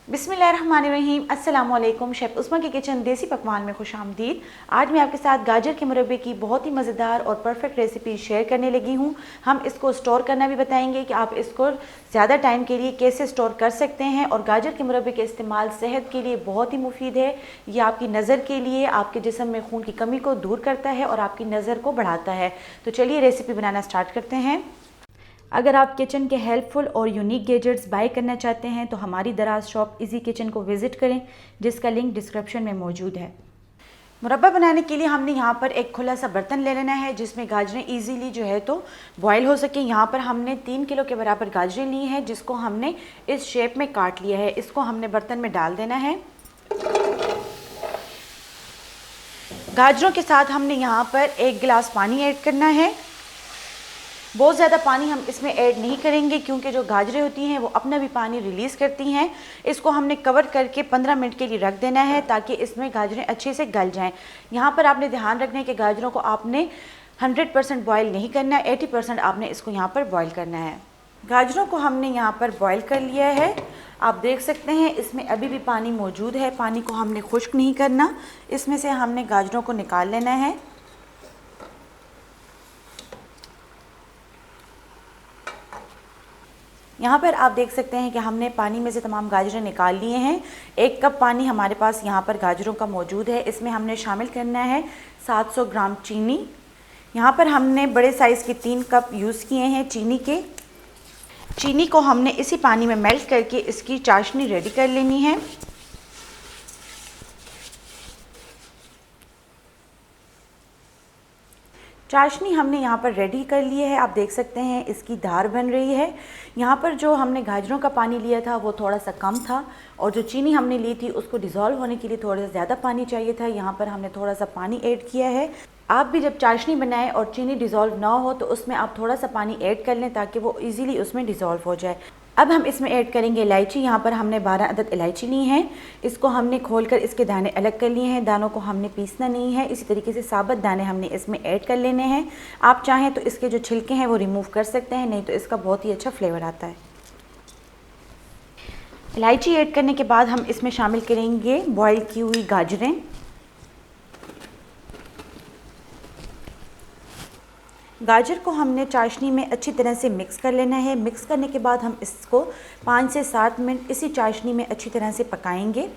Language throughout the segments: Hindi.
बिस्मिल्लाहिर्रहमानिर्रहीम। अस्सलाम वालेकुम। शेफ़ उस्मा के किचन देसी पकवान में खुश आमदीद। आज मैं आपके साथ गाजर के मुरब्बे की बहुत ही मज़ेदार और परफेक्ट रेसिपी शेयर करने लगी हूँ। हम इसको स्टोर करना भी बताएंगे कि आप इसको ज़्यादा टाइम के लिए कैसे स्टोर कर सकते हैं। और गाजर के मुरब्बे के इस्तेमाल सेहत के लिए बहुत ही मुफीद है। ये आपकी नज़र के लिए, आपके जिस्म में खून की कमी को दूर करता है और आपकी नज़र को बढ़ाता है। तो चलिए रेसिपी बनाना स्टार्ट करते हैं। अगर आप किचन के हेल्पफुल और यूनिक गैजेट्स बाय करना चाहते हैं तो हमारी दराज शॉप इजी किचन को विज़िट करें, जिसका लिंक डिस्क्रिप्शन में मौजूद है। मुरब्बा बनाने के लिए हमने यहाँ पर एक खुला सा बर्तन ले लेना है जिसमें गाजरें इजीली जो है तो बॉयल हो सके। यहाँ पर हमने 3 किलो के बराबर गाजरें ली हैं, जिसको हमने इस शेप में काट लिया है। इसको हमने बर्तन में डाल देना है। गाजरों के साथ हमने यहाँ पर 1 गिलास पानी ऐड करना है। बहुत ज़्यादा पानी हम इसमें ऐड नहीं करेंगे क्योंकि जो गाजरें होती हैं वो अपना भी पानी रिलीज़ करती हैं। इसको हमने कवर करके 15 मिनट के लिए रख देना है ताकि इसमें गाजरें अच्छे से गल जाएं। यहाँ पर आपने ध्यान रखना है कि गाजरों को आपने 100% बॉयल नहीं करना है, 80% आपने इसको यहाँ पर बॉयल करना है। गाजरों को हमने यहाँ पर बॉयल कर लिया है। आप देख सकते हैं इसमें अभी भी पानी मौजूद है। पानी को हमने खुश्क नहीं करना। इसमें से हमने गाजरों को निकाल लेना है। यहाँ पर आप देख सकते हैं कि हमने पानी में से तमाम गाजरें निकाल लिए हैं। 1 कप पानी हमारे पास यहाँ पर गाजरों का मौजूद है। इसमें हमने शामिल करना है 700 ग्राम चीनी। यहाँ पर हमने बड़े साइज़ के 3 कप यूज़ किए हैं चीनी के। चीनी को हमने इसी पानी में मेल्ट करके इसकी चाशनी रेडी कर लेनी है। चाशनी हमने यहाँ पर रेडी कर ली है। आप देख सकते हैं इसकी धार बन रही है। यहाँ पर जो हमने गाजरों का पानी लिया था वो थोड़ा सा कम था और जो चीनी हमने ली थी उसको डिज़ोल्व होने के लिए थोड़ा सा ज़्यादा पानी चाहिए था। यहाँ पर हमने थोड़ा सा पानी ऐड किया है। आप भी जब चाशनी बनाएं और चीनी डिज़ोल्व ना हो तो उसमें आप थोड़ा सा पानी ऐड कर लें ताकि वो ईज़िली उसमें डिज़ोल्व हो जाए। अब हम इसमें ऐड करेंगे इलायची। यहाँ पर हमने 12 अदद इलायची ली हैं। इसको हमने खोलकर इसके दाने अलग कर लिए हैं। दानों को हमने पीसना नहीं है। इसी तरीके से साबुत दाने हमने इसमें ऐड कर लेने हैं। आप चाहें तो इसके जो छिलके हैं वो रिमूव कर सकते हैं, नहीं तो इसका बहुत ही अच्छा फ्लेवर आता है। इलायची ऐड करने के बाद हम इसमें शामिल करेंगे बॉयल की हुई गाजरें। गाजर को हमने चाशनी में अच्छी तरह से मिक्स कर लेना है। मिक्स करने के बाद हम इसको 5 से 7 मिनट इसी चाशनी में अच्छी तरह से पकाएंगे।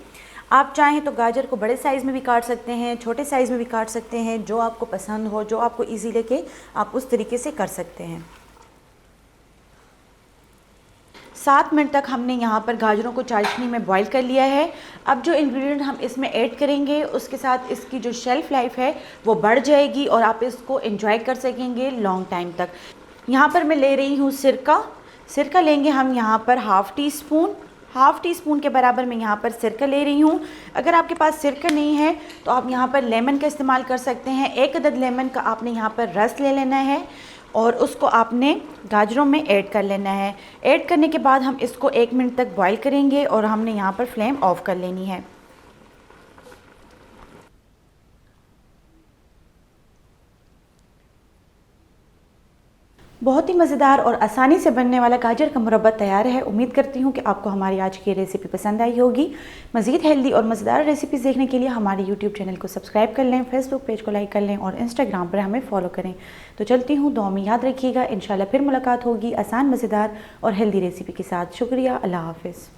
आप चाहें तो गाजर को बड़े साइज़ में भी काट सकते हैं, छोटे साइज़ में भी काट सकते हैं, जो आपको पसंद हो, जो आपको ईजी लगे आप उस तरीके से कर सकते हैं। 7 मिनट तक हमने यहाँ पर गाजरों को चाशनी में बॉईल कर लिया है। अब जो इंग्रेडिएंट हम इसमें ऐड करेंगे उसके साथ इसकी जो शेल्फ़ लाइफ है वो बढ़ जाएगी और आप इसको एंजॉय कर सकेंगे लॉन्ग टाइम तक। यहाँ पर मैं ले रही हूँ सिरका। सिरका लेंगे हम यहाँ पर हाफ़ टी स्पून के बराबर मैं यहाँ पर सिरका ले रही हूँ। अगर आपके पास सिरका नहीं है तो आप यहाँ पर लेमन का इस्तेमाल कर सकते हैं। 1 अदद लेमन का आपने यहाँ पर रस ले लेना है और उसको आपने गाजरों में ऐड कर लेना है। ऐड करने के बाद हम इसको 1 मिनट तक बॉईल करेंगे और हमने यहाँ पर फ्लेम ऑफ कर लेनी है। बहुत ही मज़ेदार और आसानी से बनने वाला गाजर का मुरब्बा तैयार है। उम्मीद करती हूँ कि आपको हमारी आज की रेसिपी पसंद आई होगी। मज़ीद हेल्दी और मज़ेदार रेसिपीज़ देखने के लिए हमारे यूट्यूब चैनल को सब्सक्राइब कर लें, फेसबुक पेज को लाइक कर लें और इंस्टाग्राम पर हमें फॉलो करें। तो चलती हूँ, दुआ में याद रखिएगा। इंशाल्लाह फिर मुलाकात होगी आसान, मज़ेदार और हेल्दी रेसिपी के साथ। शुक्रिया। अल्लाह हाफ़िज़।